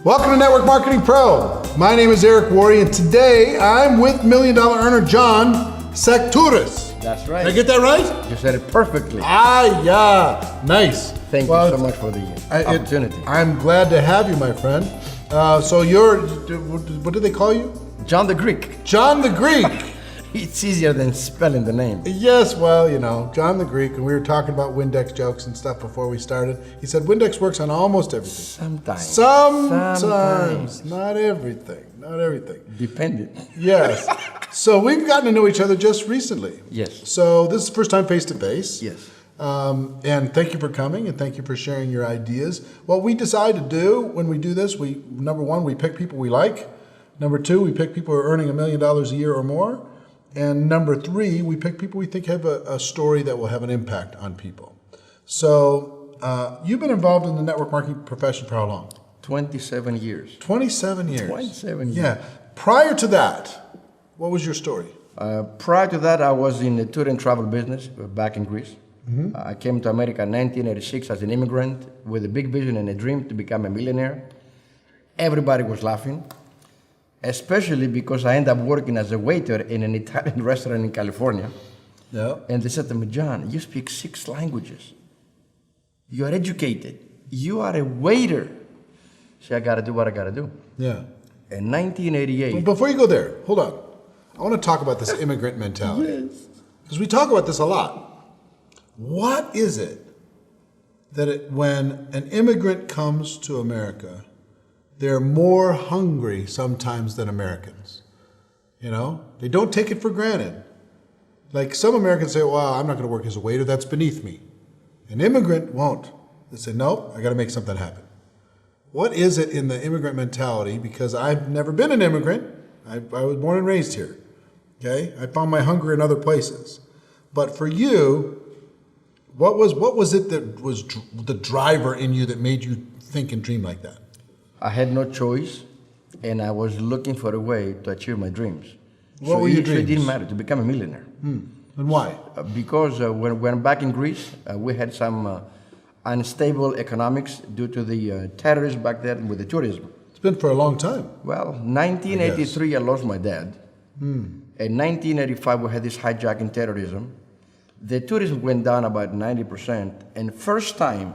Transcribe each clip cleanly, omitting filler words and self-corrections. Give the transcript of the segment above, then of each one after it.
Welcome to Network Marketing Pro. My name is Eric Worre, and today I'm with $1 Million earner John Sachtouras. That's right. Did I get that right? You said it perfectly. Yeah. Nice. Thank you so much for the opportunity. I'm glad to have you, my friend. So you're, what do they call you? John the Greek. John the Greek. It's easier than spelling the name. Yes, well, John the Greek, and we were talking about Windex jokes and stuff before we started. He said Windex works on almost everything. Sometimes. Not everything. Dependent. Yes. So we've gotten to know each other just recently. Yes. So this is the first time face-to-face. Yes. And thank you for coming, and thank you for sharing your ideas. What we decide to do when we do this, number one, we pick people we like. Number two, we pick people who are earning $1 million a year or more. And number three, we pick people we think have a story that will have an impact on people. So you've been involved in the network marketing profession for how long? 27 years. 27 years. 27 years. Yeah. Prior to that, what was your story? Prior to that, I was in the tour and travel business back in Greece. Mm-hmm. I came to America in 1986 as an immigrant with a big vision and a dream to become a millionaire. Everybody was laughing. Especially because I ended up working as a waiter in an Italian restaurant in California. Yeah. And they said to me, John, you speak 6 languages. You are educated. You are a waiter. So I got to do what I got to do. Yeah. In 1988. Well, before you go there, hold on. I want to talk about this immigrant mentality. Yes. Because we talk about this a lot. What is it that when an immigrant comes to America, they're more hungry sometimes than Americans? They don't take it for granted. Like some Americans say, well, I'm not going to work as a waiter. That's beneath me. An immigrant won't. They say, no, I got to make something happen. What is it in the immigrant mentality? Because I've never been an immigrant. I was born and raised here. Okay, I found my hunger in other places. But for you, what was it that was the driver in you that made you think and dream like that? I had no choice, and I was looking for a way to achieve my dreams. What were your dreams? It didn't matter to become a millionaire. And why? Because when back in Greece, we had some unstable economics due to the terrorism back then with the tourism. It's been for a long time. Well, 1983, I lost my dad. In 1985, we had this hijacking terrorism. The tourism went down about 90%. And first time,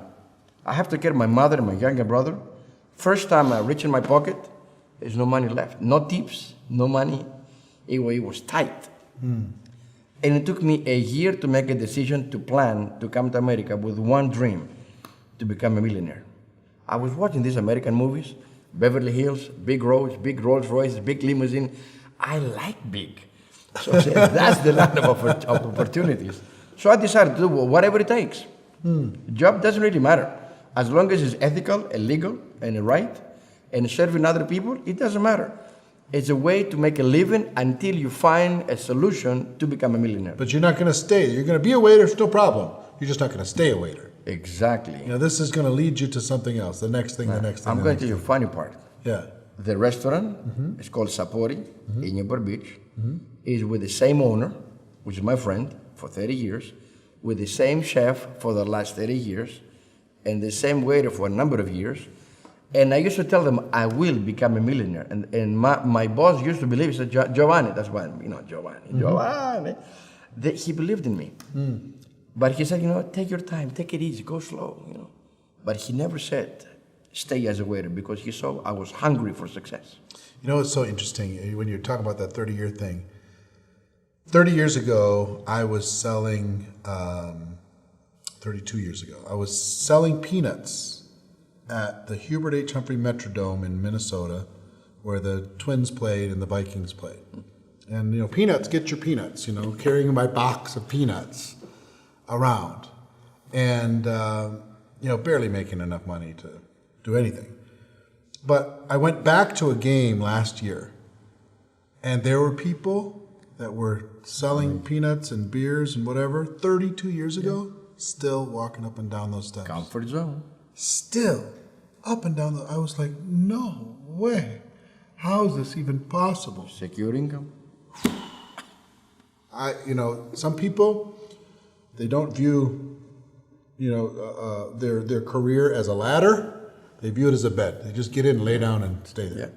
I have to care my mother and my younger brother. First time I reach in my pocket, there's no money left. No tips, no money. It was tight. And it took me a year to make a decision to plan to come to America with one dream, to become a millionaire. I was watching these American movies, Beverly Hills, big roads, big Rolls Royce, big limousine. I like big. So I said, that's the land of opportunities. So I decided to do whatever it takes. The job doesn't really matter. As long as it's ethical and legal and right and serving other people, it doesn't matter. It's a way to make a living until you find a solution to become a millionaire. But you're not going to stay. You're going to be a waiter, it's no problem. You're just not going to stay a waiter. Exactly. This is going to lead you to something else, the next thing. I'm going to tell you a funny part. Yeah. The restaurant, it's called Sapori in Newport Beach, is with the same owner, which is my friend, for 30 years, with the same chef for the last 30 years, and the same waiter for a number of years. And I used to tell them I will become a millionaire. And my boss used to believe, he said, Giovanni, that's why, Giovanni. He believed in me. But he said, take your time, take it easy, go slow, But he never said, stay as a waiter, because he saw I was hungry for success. It's so interesting when you're talking about that 30-year thing. 30 years ago, I was selling, 32 years ago, I was selling peanuts at the Hubert H. Humphrey Metrodome in Minnesota, where the Twins played and the Vikings played. And, peanuts, get your peanuts, carrying my box of peanuts around. And, barely making enough money to do anything. But I went back to a game last year, and there were people that were selling peanuts and beers and whatever 32 years ago, still walking up and down those steps. Comfort zone. Still up and down I was like, no way. How is this even possible? Secure income. Some people, they don't view, their career as a ladder. They view it as a bed. They just get in, lay down, and stay there. Yeah.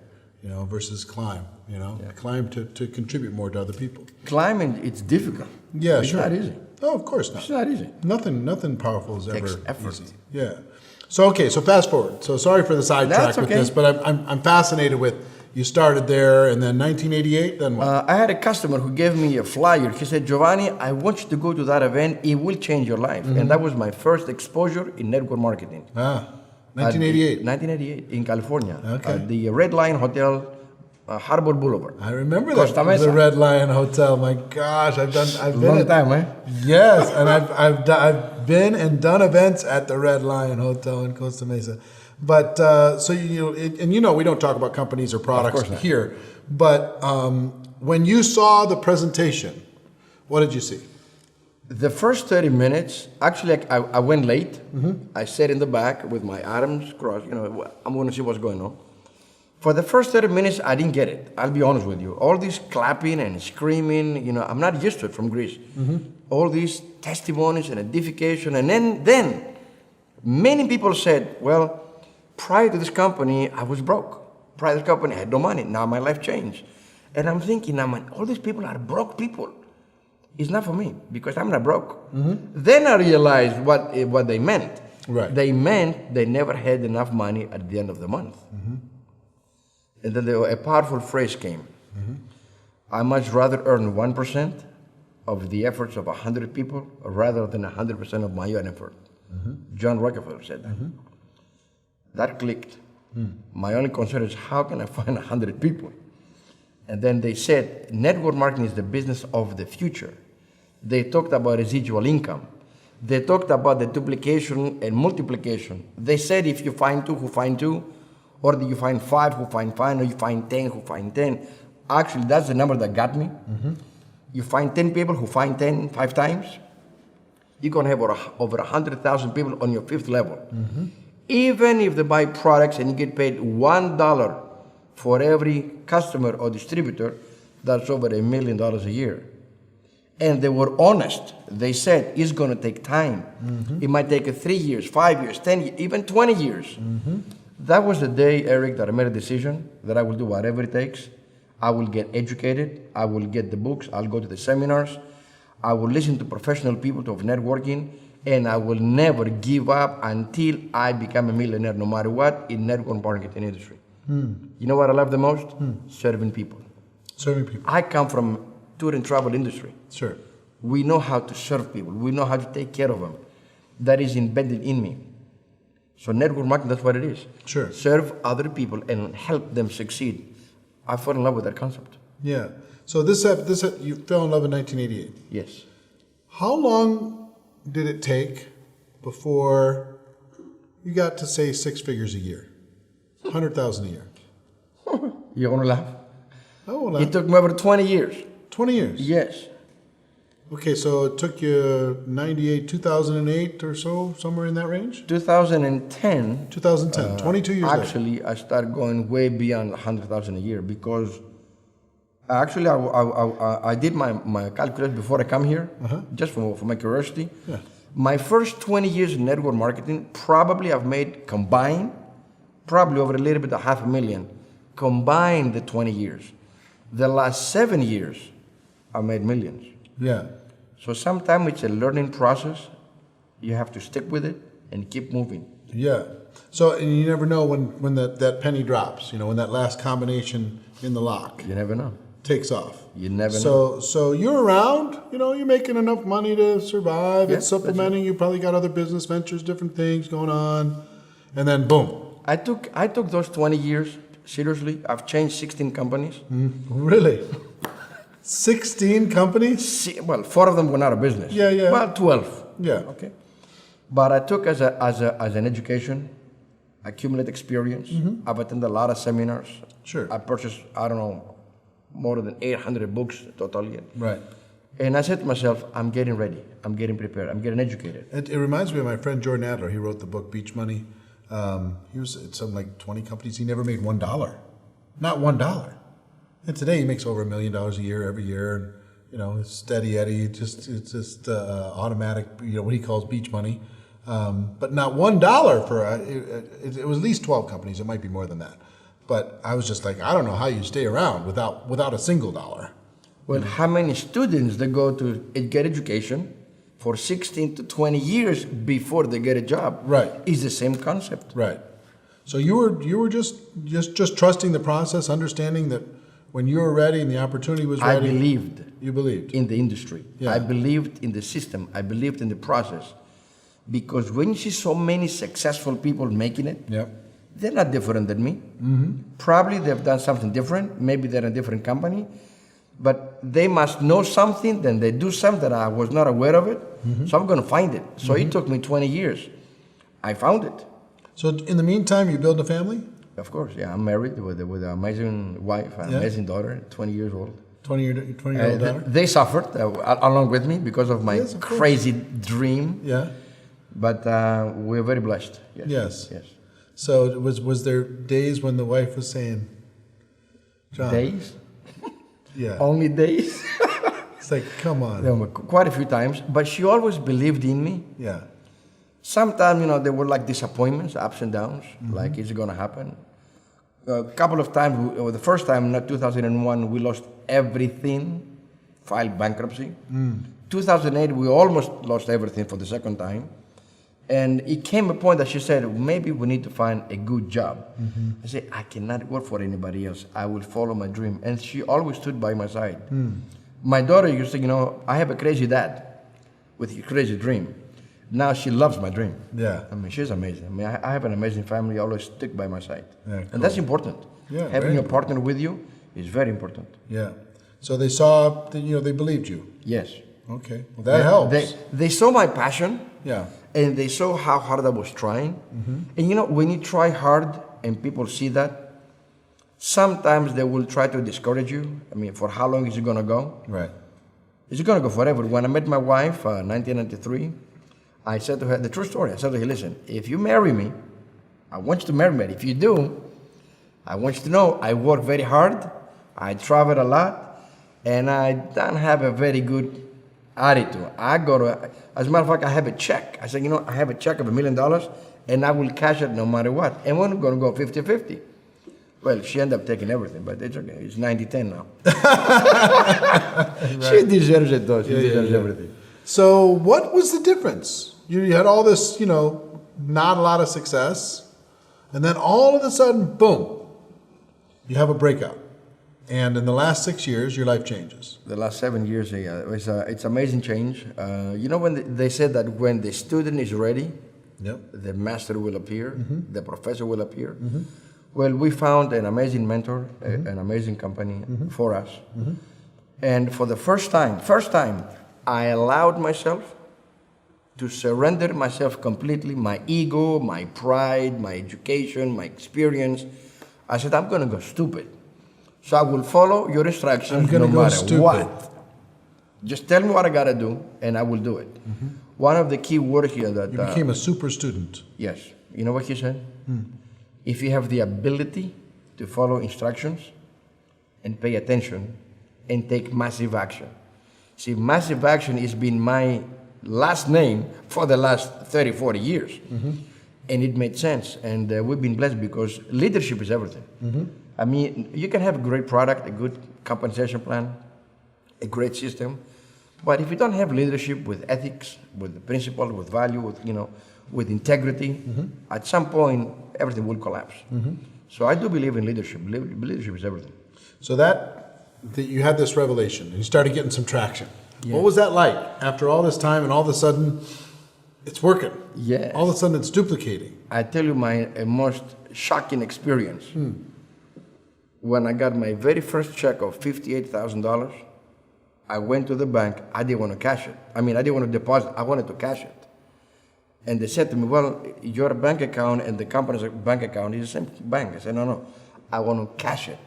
You know, versus climb. You know, climb to contribute more to other people. Climbing, it's difficult. Yeah, it's sure. not easy. No, of course not. It's not easy. Nothing powerful is Takes ever effort. easy. Yeah. So okay, so fast forward. So sorry for the sidetrack That's with okay. this, but I'm fascinated with you started there, and then 1988. Then what? I had a customer who gave me a flyer. He said, Giovanni, I want you to go to that event. It will change your life. And that was my first exposure in network marketing. 1988. 1988 in California. Okay. At the Red Lion Hotel, Harbor Boulevard. I remember Costa that. Mesa. The Red Lion Hotel. My gosh, I've been Long at, time, eh? Yes, and I've been and done events at the Red Lion Hotel in Costa Mesa. But so and we don't talk about companies or products course not. here. But when you saw the presentation, what did you see? The first 30 minutes, actually, I went late. I sat in the back with my arms crossed. I'm going to see what's going on. For the first 30 minutes, I didn't get it. I'll be honest with you. All this clapping and screaming, I'm not used to it from Greece. All these testimonies and edification. And then many people said, well, prior to this company, I was broke. Prior to this company, I had no money. Now my life changed. And I'm thinking, all these people are broke people. It's not for me because I'm not broke. Then I realized what they meant. Right. They meant they never had enough money at the end of the month. And then a powerful phrase came. I much rather earn 1% of the efforts of 100 people rather than 100% of my own effort. John Rockefeller said that. That clicked. My only concern is how can I find 100 people? And then they said, network marketing is the business of the future. They talked about residual income. They talked about the duplication and multiplication. They said if you find two, who find two, or do you find five, who find five, or you find 10, who find 10. Actually, that's the number that got me. You find 10 people who find 10 5 times, you're going to have over 100,000 people on your fifth level. Even if they buy products and you get paid $1 for every customer or distributor, that's over $1 million a year. And they were honest. They said it's going to take time. It might take 3 years, 5 years, 10 years, even 20 years. That was the day, Eric, that I made a decision that I will do whatever it takes. I will get educated. I will get the books. I'll go to the seminars. I will listen to professional people of networking. And I will never give up until I become a millionaire, no matter what, in network marketing industry. You know what I love the most? Serving people. Serving people. I come from tour and travel industry. Sure. We know how to serve people. We know how to take care of them. That is embedded in me. So network marketing, that's what it is. Sure. Serve other people and help them succeed. I fell in love with that concept. Yeah. So you fell in love in 1988. Yes. How long did it take before you got to say 6 figures a year? 100,000 a year. You want to laugh? Oh, well, It took me over 20 years. 20 years. Yes. Okay, so it took you 98, 2008 or so, somewhere in that range? 2010. 2010, 22 years later. Actually, I started going way beyond 100,000 a year because actually I did my calculation before I come here, just for my curiosity. Yeah. My first 20 years in network marketing, probably I've made combined, probably over a little bit of $500,000, combined the 20 years. The last 7 years, I made millions. Yeah. So sometimes it's a learning process. You have to stick with it and keep moving. Yeah. So, and you never know when that penny drops, when that last combination in the lock You never know. takes off. You never know. So you're around, you're making enough money to survive. Yeah, It's supplementing. You probably got other business ventures, different things going on. And then boom. I took those 20 years seriously. I've changed 16 companies. Really? 16 companies? Well, 4 of them went out of business. Yeah, yeah. Well, 12. Yeah. Okay. But I took as an education, accumulate experience. I've attended a lot of seminars. Sure. I purchased, more than 800 books totally. Right. And I said to myself, I'm getting ready. I'm getting prepared. I'm getting educated. It reminds me of my friend Jordan Adler. He wrote the book Beach Money. He was at something like 20 companies. He never made $1. Not $1. And today he makes over $1 million a year every year. And, it's steady Eddie. It's just automatic, what he calls beach money. But not $1 for it was at least 12 companies. It might be more than that. But I was just like, I don't know how you stay around without a single dollar. Well, how many students they go to get education for 16 to 20 years before they get a job? Right. It's the same concept. Right. So you were just trusting the process, understanding that when you were ready and the opportunity was ready. I believed. You believed. In the industry. Yeah. I believed in the system. I believed in the process. Because when you see so many successful people making it, Yep. they're not different than me. Probably they've done something different. Maybe they're in a different company. But they must know something, then they do something that I was not aware of it. So I'm going to find it. So it took me 20 years. I found it. So in the meantime, you build a family? Of course, yeah. I'm married with an amazing wife, an Yeah. amazing daughter, 20 years old. 20-year-old daughter? They suffered along with me because of my Yes, of course. crazy dream. Yeah. But we're very blessed. Yes. Yes. Yes. So was there days when the wife was saying, John? Days? Yeah. Only days? It's like, come on. Yeah, quite a few times. But she always believed in me. Yeah. Sometimes, there were like disappointments, ups and downs, like, is it going to happen? A couple of times, the first time, not 2001, we lost everything, filed bankruptcy. 2008, we almost lost everything for the second time. And it came a point that she said, maybe we need to find a good job. I said, I cannot work for anybody else. I will follow my dream. And she always stood by my side. My daughter used to, I have a crazy dad with a crazy dream. Now she loves my dream. Yeah. I mean, she's amazing. I mean, I have an amazing family, always stick by my side. Yeah, cool. And that's important. Yeah, Having very a partner with you is very important. Yeah. So they saw that, they believed you. Yes. Okay. Well, that helps. They saw my passion. Yeah. And they saw how hard I was trying. And when you try hard and people see that, sometimes they will try to discourage you. I mean, for how long is it going to go? Right. It's going to go forever. When I met my wife, 1993, I said to her, the true story, I said to her, listen, if you marry me, I want you to marry me. If you do, I want you to know I work very hard, I travel a lot, and I don't have a very good attitude. As a matter of fact, I have a check. I said, I have a check of $1 million, and I will cash it no matter what. And we're going to go 50-50. Well, she ended up taking everything, but it's okay. It's 90-10 now. Right. She deserves it, though. She deserves everything. So what was the difference? You had all this, not a lot of success, and then all of a sudden, boom, you have a breakout. And in the last 6 years, your life changes. The last 7 years, it's amazing change. When they said that when the student is ready, Yep. the master will appear, the professor will appear. Well, we found an amazing mentor, an amazing company for us. And for the first time, I allowed myself to surrender myself completely, my ego, my pride, my education, my experience. I said, I'm going to go stupid. So I will follow your instructions no matter what. Just tell me what I got to do, and I will do it. One of the key words here that... You became a super student. Yes. You know what he said? If you have the ability to follow instructions and pay attention and take massive action. See, massive action has been my last name for the last 30, 40 years. And it made sense. And we've been blessed because leadership is everything. I mean, you can have a great product, a good compensation plan, a great system. But if you don't have leadership with ethics, with principles, with value, with integrity, at some point, everything will collapse. So I do believe in leadership. Leadership is everything. So that you had this revelation, and you started getting some traction. Yeah. What was that like after all this time, and all of a sudden, it's working? Yes. All of a sudden, it's duplicating. I tell you my most shocking experience. When I got my very first check of $58,000, I went to the bank. I didn't want to cash it. I mean, I didn't want to deposit. I wanted to cash it. And they said to me, well, your bank account and the company's bank account is the same bank. I said, no, I want to cash it.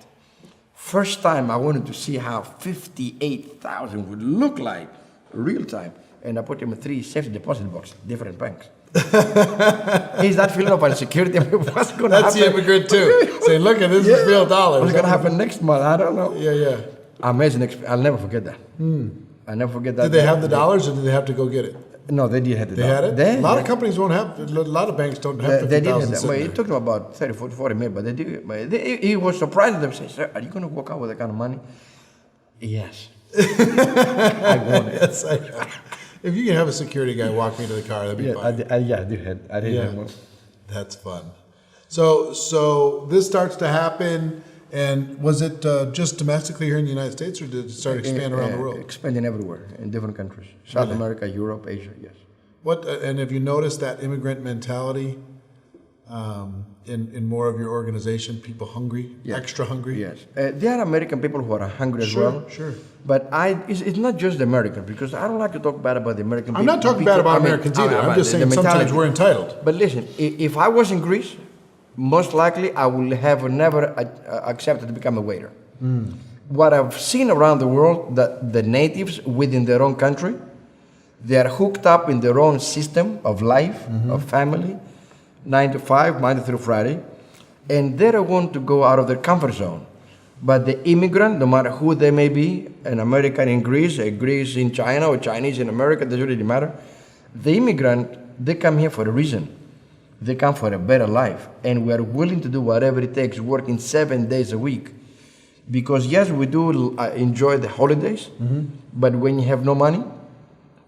First time I wanted to see how 58,000 would look like real time. And I put them in 3 safe deposit boxes, different banks. Is that feeling of insecurity? I mean, what's going to happen? That's the immigrant too. Saying, look at this is real dollars. What's going to happen next month? I don't know. Yeah. Amazing. I'll never forget that. I'll never forget that. Did they have the dollars, or did they have to go get it? No, they did have it. They had it? A lot of companies won't have, a lot of banks don't have They did have 50,000 that. sitting Well, there. it took them about 30, 40 minutes, but they did. He was surprised them. Say, "Sir, are you going to walk out with that kind of money?" Yes. I want it. Yes, if you can have a security guy walk me to the car, that'd be fine. I did Yeah. have one. That's fun. So this starts to happen, and was it just domestically here in the United States, or did it start expanding around the world? Expanding everywhere in different countries. South Really? America, Europe, Asia, yes. And have you noticed that immigrant mentality in more of your organization? People hungry, Yeah. extra hungry. Yes. There are American people who are hungry as well. Sure. But it's not just the Americans, because I don't like to talk bad about the American people. I'm not talking bad about Americans either. I'm just saying sometimes we're entitled. But listen, if I was in Greece, most likely I would have never accepted to become a waiter. What I've seen around the world, that the natives within their own country, they are hooked up in their own system of life, of family, 9 to 5, Monday through Friday, and they don't want to go out of their comfort zone. But the immigrant, no matter who they may be, an American in Greece, a Greece in China, or Chinese in America, doesn't really matter. The immigrant, they come here for a reason. They come for a better life, and we are willing to do whatever it takes, working 7 days a week. Because yes, we do enjoy the holidays, but when you have no money,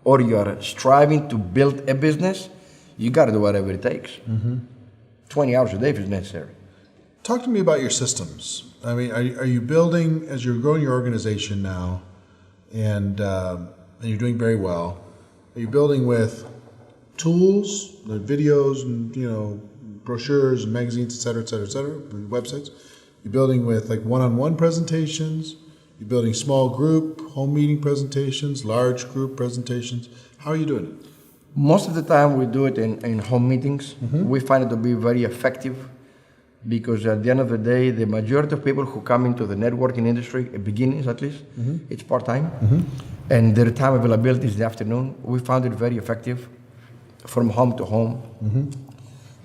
or you are striving to build a business, you got to do whatever it takes. 20 hours a day if it's necessary. Talk to me about your systems. I mean, are you building, as you're growing your organization now, and you're doing very well, are you building with tools, like videos, and brochures, and magazines, et cetera, websites? You're building with like one-on-one presentations. You're building small group, home meeting presentations, large group presentations. How are you doing it? Most of the time we do it in home meetings. We find it to be very effective, because at the end of the day, the majority of people who come into the networking industry, beginners at least, it's part-time, and their time availability is the afternoon. We found it very effective from home to home.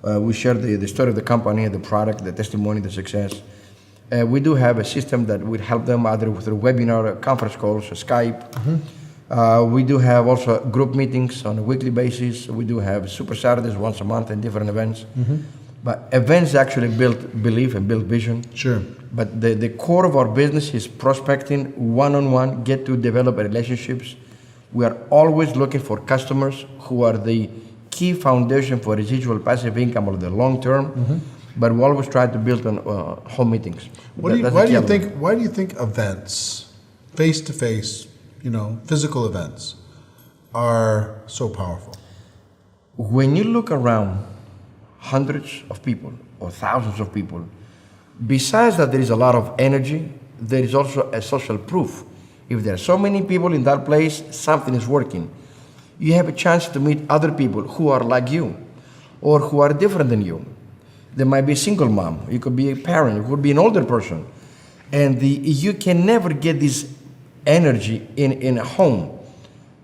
We share the story of the company, the product, the testimony, the success. We do have a system that would help them either through webinar, conference calls, Skype. We do have also group meetings on a weekly basis. We do have Super Saturdays once a month and different events. But events actually build belief and build vision. Sure. But the core of our business is prospecting, one-on-one, get to develop relationships. We are always looking for customers who are the key foundation for residual passive income over the long term. But we always try to build on home meetings. Why do you think events, face-to-face, physical events, are so powerful? When you look around, hundreds of people or thousands of people, besides that there is a lot of energy, there is also a social proof. If there are so many people in that place, something is working. You have a chance to meet other people who are like you or who are different than you. There might be a single mom, you could be a parent, you could be an older person. And you can never get this energy in a home.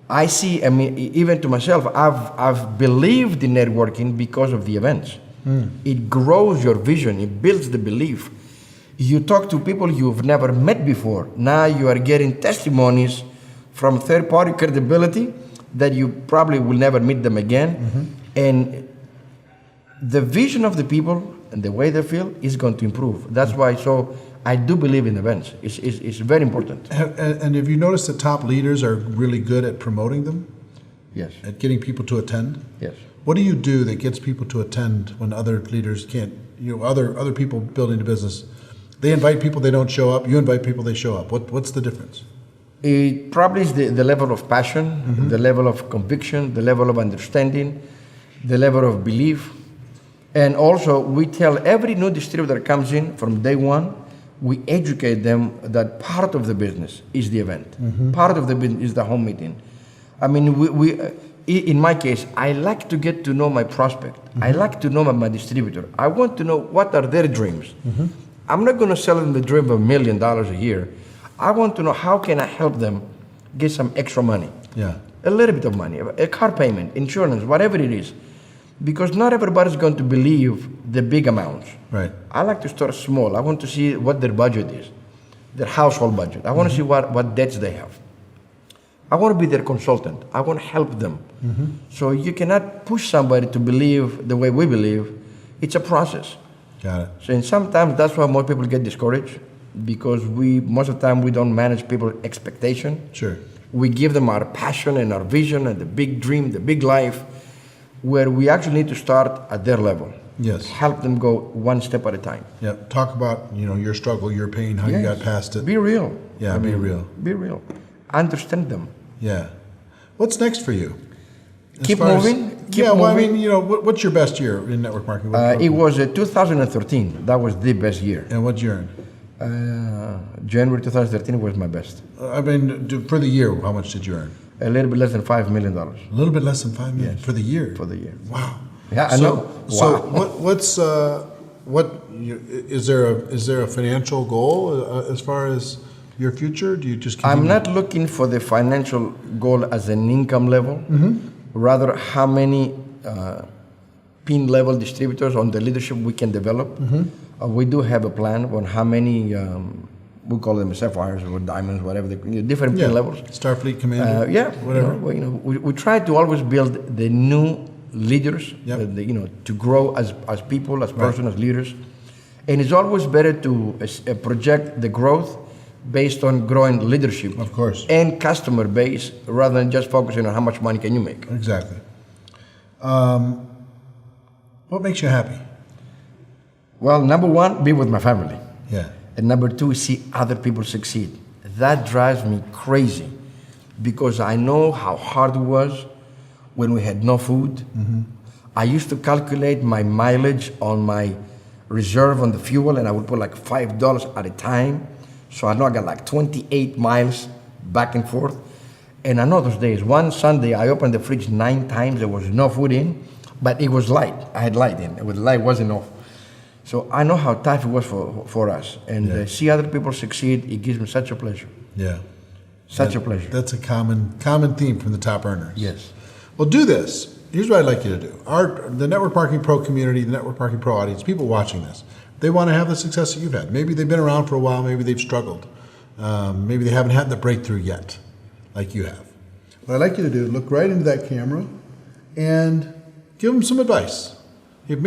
I see, even to myself, I've believed in networking because of the events. It grows your vision, it builds the belief. You talk to people you've never met before. Now you are getting testimonies from third-party credibility that you probably will never meet them again. And the vision of the people and the way they feel is going to improve. That's why I do believe in events. It's very important. And have you noticed that top leaders are really good at promoting them? Yes. At getting people to attend? Yes. What do you do that gets people to attend when other leaders can't, other people building a business? They invite people, they don't show up. You invite people, they show up. What's the difference? It probably is the level of passion, the level of conviction, the level of understanding, the level of belief. And also, we tell every new distributor that comes in from day one, we educate them that part of the business is the event. Part of the business is the home meeting. In my case, I like to get to know my prospect. I like to know my distributor. I want to know what are their dreams. I'm not going to sell them the dream of $1 million a year. I want to know how can I help them get some extra money. Yeah. A little bit of money, a car payment, insurance, whatever it is. Because not everybody's going to believe the big amounts. Right. I like to start small. I want to see what their budget is, their household budget. I want to see what debts they have. I want to be their consultant. I want to help them. So you cannot push somebody to believe the way we believe. It's a process. Got it. So and sometimes that's why most people get discouraged, because most of the time we don't manage people's expectation. Sure. We give them our passion and our vision and the big dream, the big life, where we actually need to start at their level. Yes. Help them go one step at a time. Yeah. Talk about, your struggle, your pain, how you got past it. Be real. Yeah, be real. Be real. Understand them. Yeah. What's next for you? As Keep far as- moving. Keep yeah, well, moving. what's your best year in network marketing? It was 2013. That was the best year. And what'd you earn? January 2013 was my best. For the year, how much did you earn? A little bit less than $5 million. A little bit less than $5 million Yes. for the year. For the year. Wow. Yeah, I know. So Wow. is there a financial goal as far as your future? Do you just I'm continue? not looking for the financial goal as an income level. Rather, how many pin level distributors on the leadership we can develop. We do have a plan on how many, we call them sapphires or diamonds, whatever, different pin levels. Starfleet Commander. Whatever. We try to always build the new leaders, to grow as people, as persons, as leaders. And it's always better to project the growth based on growing leadership, Of course. and customer base, rather than just focusing on how much money can you make. Exactly. What makes you happy? Well, number one, be with my family. Yeah. And number two, see other people succeed. That drives me crazy, because I know how hard it was when we had no food. I used to calculate my mileage on my reserve on the fuel, and I would put like $5 at a time. So I know I got like 28 miles back and forth. And I know those days. One Sunday, I opened the fridge 9 times. There was no food in, but it was light. I had light in. The light wasn't off. So I know how tough it was for us. And see other people succeed, it gives me such a pleasure. Yeah. Such a pleasure. That's a common theme from the top earners. Yes. Well, do this. Here's what I'd like you to do. The Network Marketing Pro community, the Network Marketing Pro audience, people watching this, they want to have the success that you've had. Maybe they've been around for a while. Maybe they've struggled. Maybe they haven't had the breakthrough yet, like you have. What I'd like you to do, look right into that camera and give them some advice. If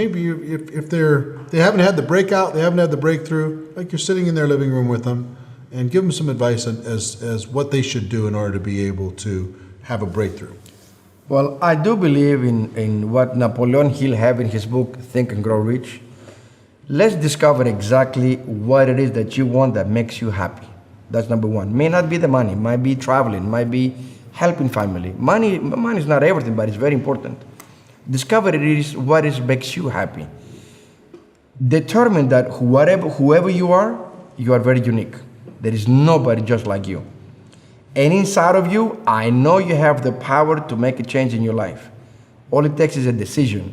they haven't had the breakout, they haven't had the breakthrough, like you're sitting in their living room with them, and give them some advice as what they should do in order to be able to have a breakthrough. Well, I do believe in what Napoleon Hill had in his book, Think and Grow Rich. Let's discover exactly what it is that you want that makes you happy. That's number one. May not be the money, might be traveling, might be helping family. Money is not everything, but it's very important. Discover what makes you happy. Determine that whoever you are very unique. There is nobody just like you. And inside of you, I know you have the power to make a change in your life. All it takes is a decision.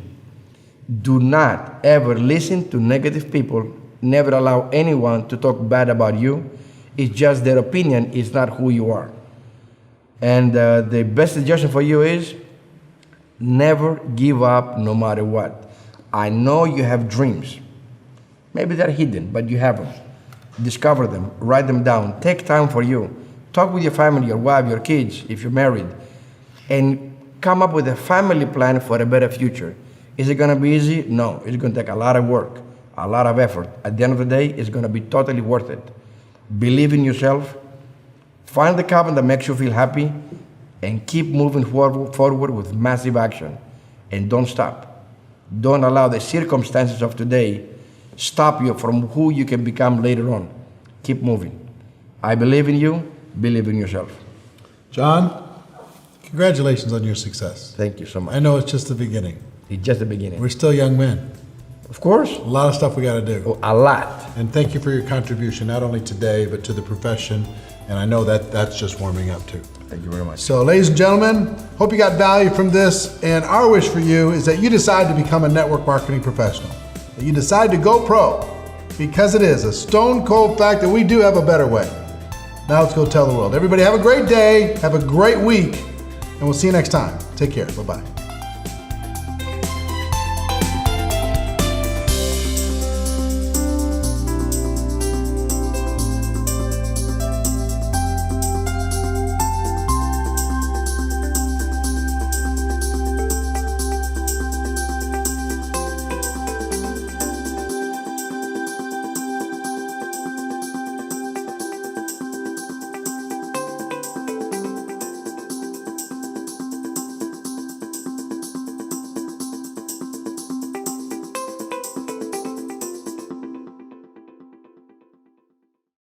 Do not ever listen to negative people. Never allow anyone to talk bad about you. It's just their opinion, it's not who you are. And the best suggestion for you is never give up no matter what. I know you have dreams. Maybe they're hidden, but you have them. Discover them, write them down, take time for you. Talk with your family, your wife, your kids, if you're married, and come up with a family plan for a better future. Is it gonna be easy? No, it's gonna take a lot of work, a lot of effort. At the end of the day, it's gonna be totally worth it. Believe in yourself, find the cabin that makes you feel happy, and keep moving forward with massive action. And don't stop. Don't allow the circumstances of today stop you from who you can become later on. Keep moving. I believe in you. Believe in yourself. John, congratulations on your success. Thank you so much. I know it's just the beginning. It's just the beginning. We're still young men. Of course. A lot of stuff we got to do. Oh, a lot. And thank you for your contribution, not only today, but to the profession. And I know that's just warming up too. Thank you very much. So, ladies and gentlemen, hope you got value from this. And our wish for you is that you decide to become a network marketing professional. That you decide to go pro, because it is a stone cold fact that we do have a better way. Now let's go tell the world. Everybody have a great day, have a great week, and we'll see you next time. Take care. Bye-bye.